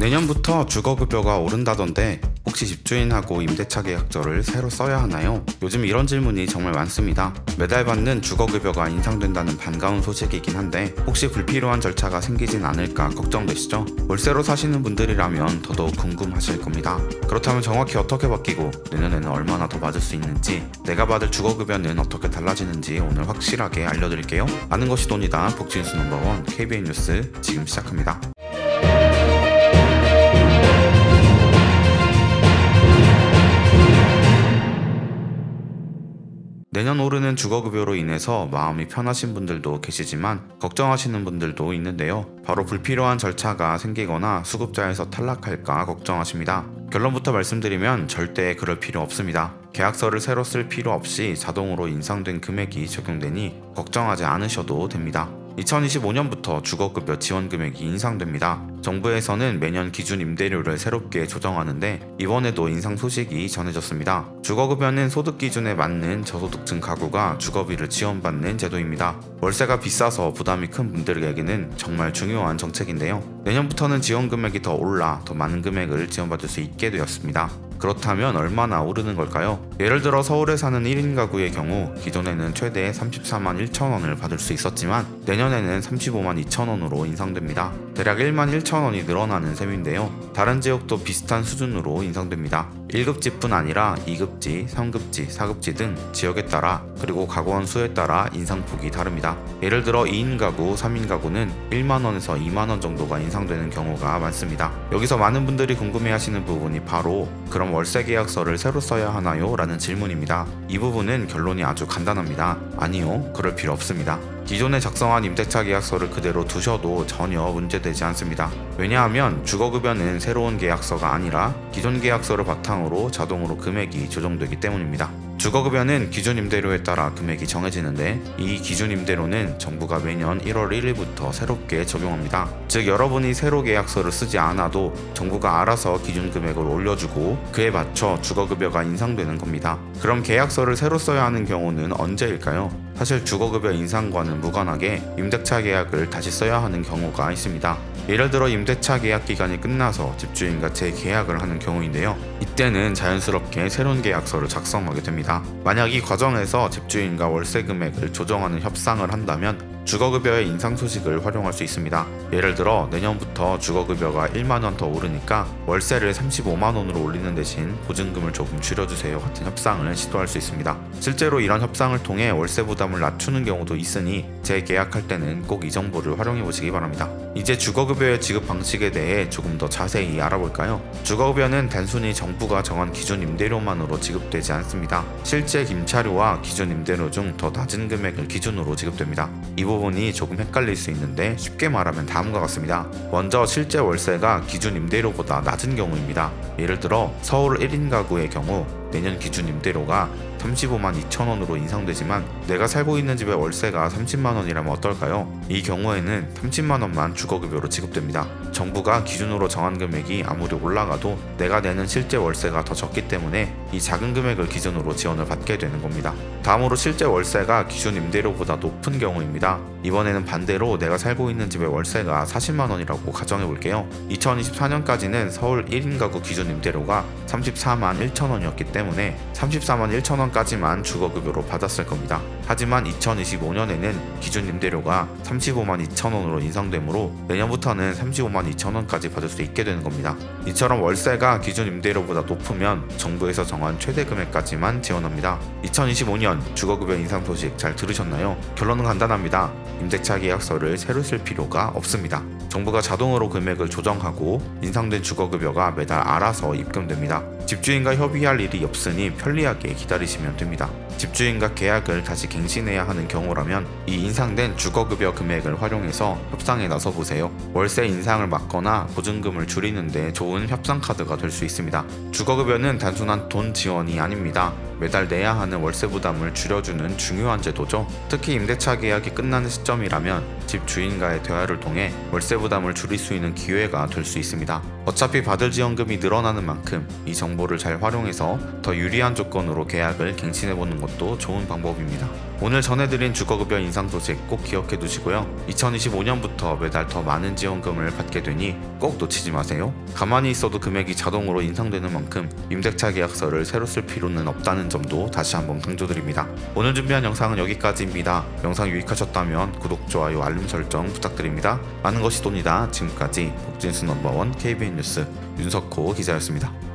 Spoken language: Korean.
내년부터 주거급여가 오른다던데 혹시 집주인하고 임대차 계약서를 새로 써야 하나요? 요즘 이런 질문이 정말 많습니다. 매달 받는 주거급여가 인상된다는 반가운 소식이긴 한데 혹시 불필요한 절차가 생기진 않을까 걱정되시죠? 월세로 사시는 분들이라면 더더욱 궁금하실 겁니다. 그렇다면 정확히 어떻게 바뀌고 내년에는 얼마나 더 받을 수 있는지, 내가 받을 주거급여는 어떻게 달라지는지 오늘 확실하게 알려드릴게요. 아는 것이 돈이다. 복지뉴스 넘버원 KBN 뉴스 지금 시작합니다. 내년 오르는 주거급여로 인해서 마음이 편하신 분들도 계시지만 걱정하시는 분들도 있는데요. 바로 불필요한 절차가 생기거나 수급자에서 탈락할까 걱정하십니다. 결론부터 말씀드리면 절대 그럴 필요 없습니다. 계약서를 새로 쓸 필요 없이 자동으로 인상된 금액이 적용되니 걱정하지 않으셔도 됩니다. 2025년부터 주거급여 지원금액이 인상됩니다. 정부에서는 매년 기준 임대료를 새롭게 조정하는데 이번에도 인상 소식이 전해졌습니다. 주거급여는 소득 기준에 맞는 저소득층 가구가 주거비를 지원받는 제도입니다. 월세가 비싸서 부담이 큰 분들에게는 정말 중요한 정책인데요. 내년부터는 지원 금액이 더 올라 더 많은 금액을 지원받을 수 있게 되었습니다. 그렇다면 얼마나 오르는 걸까요? 예를 들어 서울에 사는 1인 가구의 경우 기존에는 최대 34만 1천원을 받을 수 있었지만 내년에는 35만 2천원으로 인상됩니다. 대략 1만 1천원이 늘어나는 셈인데요. 다른 지역도 비슷한 수준으로 인상됩니다. 1급지뿐 아니라 2급지, 3급지, 4급지 등 지역에 따라 그리고 가구원 수에 따라 인상폭이 다릅니다. 예를 들어 2인 가구, 3인 가구는 1만원에서 2만원 정도가 인상되는 경우가 많습니다. 여기서 많은 분들이 궁금해하시는 부분이 바로 그럼 월세 계약서를 새로 써야 하나요? 라는 질문입니다. 이 부분은 결론이 아주 간단합니다. 아니요, 그럴 필요 없습니다. 기존에 작성한 임대차 계약서를 그대로 두셔도 전혀 문제되지 않습니다. 왜냐하면 주거급여는 새로운 계약서가 아니라 기존 계약서를 바탕으로 자동으로 금액이 조정되기 때문입니다. 주거급여는 기준 임대료에 따라 금액이 정해지는데 이 기준 임대료는 정부가 매년 1월 1일부터 새롭게 적용합니다. 즉 여러분이 새로 계약서를 쓰지 않아도 정부가 알아서 기준 금액을 올려주고 그에 맞춰 주거급여가 인상되는 겁니다. 그럼 계약서를 새로 써야 하는 경우는 언제일까요? 사실 주거급여 인상과는 무관하게 임대차 계약을 다시 써야 하는 경우가 있습니다. 예를 들어 임대차 계약 기간이 끝나서 집주인과 재계약을 하는 경우인데요. 이때는 자연스럽게 새로운 계약서를 작성하게 됩니다. 만약 이 과정에서 집주인과 월세 금액을 조정하는 협상을 한다면 주거급여의 인상 소식을 활용할 수 있습니다. 예를 들어 내년부터 주거급여가 1만원 더 오르니까 월세를 35만원으로 올리는 대신 보증금을 조금 줄여주세요 같은 협상을 시도할 수 있습니다. 실제로 이런 협상을 통해 월세 부담을 낮추는 경우도 있으니 재계약할 때는 꼭 이 정보를 활용해 보시기 바랍니다. 이제 주거급여의 지급 방식에 대해 조금 더 자세히 알아볼까요? 주거급여는 단순히 정부가 정한 기준 임대료만으로 지급되지 않습니다. 실제 임차료와 기준 임대료 중 더 낮은 금액을 기준으로 지급됩니다. 이 부분이 조금 헷갈릴 수 있는데 쉽게 말하면 다음과 같습니다. 먼저 실제 월세가 기준 임대료보다 낮은 경우입니다. 예를 들어 서울 1인 가구의 경우 내년 기준 임대료가 35만 2천원으로 인상되지만 내가 살고 있는 집의 월세가 30만원이라면 어떨까요? 이 경우에는 30만원만 주거급여로 지급됩니다. 정부가 기준으로 정한 금액이 아무리 올라가도 내가 내는 실제 월세가 더 적기 때문에 이 작은 금액을 기준으로 지원을 받게 되는 겁니다. 다음으로 실제 월세가 기준 임대료보다 높은 경우입니다. 이번에는 반대로 내가 살고 있는 집의 월세가 40만원이라고 가정해 볼게요. 2024년까지는 서울 1인 가구 기준 임대료가 34만 1천원이었기 때문에 34만 1천원까지만 주거급여로 받았을 겁니다. 하지만 2025년에는 기준 임대료가 35만 2천원으로 인상되므로 내년부터는 35만 2천원까지 받을 수 있게 되는 겁니다. 이처럼 월세가 기준 임대료보다 높으면 정부에서 정한 최대 금액까지만 지원합니다. 2025년 주거급여 인상 소식 잘 들으셨나요? 결론은 간단합니다. 임대차 계약서를 새로 쓸 필요가 없습니다. 정부가 자동으로 금액을 조정하고 인상된 주거급여가 매달 알아서 입금됩니다. 집주인과 협의할 일이 없으니 편리하게 기다리시면 됩니다. 집주인과 계약을 다시 갱신해야 하는 경우라면 이 인상된 주거급여 금액을 활용해서 협상에 나서보세요. 월세 인상을 막거나 보증금을 줄이는 데 좋은 협상 카드가 될 수 있습니다. 주거급여는 단순한 돈 지원이 아닙니다. 매달 내야 하는 월세 부담을 줄여주는 중요한 제도죠. 특히 임대차 계약이 끝나는 시점이라면 집 주인과의 대화를 통해 월세 부담을 줄일 수 있는 기회가 될 수 있습니다. 어차피 받을 지원금이 늘어나는 만큼 이 정부 정보를 잘 활용해서 더 유리한 조건으로 계약을 갱신해보는 것도 좋은 방법입니다. 오늘 전해드린 주거급여 인상 소식 꼭 기억해 두시고요. 2025년부터 매달 더 많은 지원금을 받게 되니 꼭 놓치지 마세요. 가만히 있어도 금액이 자동으로 인상되는 만큼 임대차 계약서를 새로 쓸 필요는 없다는 점도 다시 한번 강조드립니다. 오늘 준비한 영상은 여기까지입니다. 영상 유익하셨다면 구독, 좋아요, 알림 설정 부탁드립니다. 아는 것이 돈이다. 지금까지 복진수 넘버원 KBN 뉴스 윤석호 기자였습니다.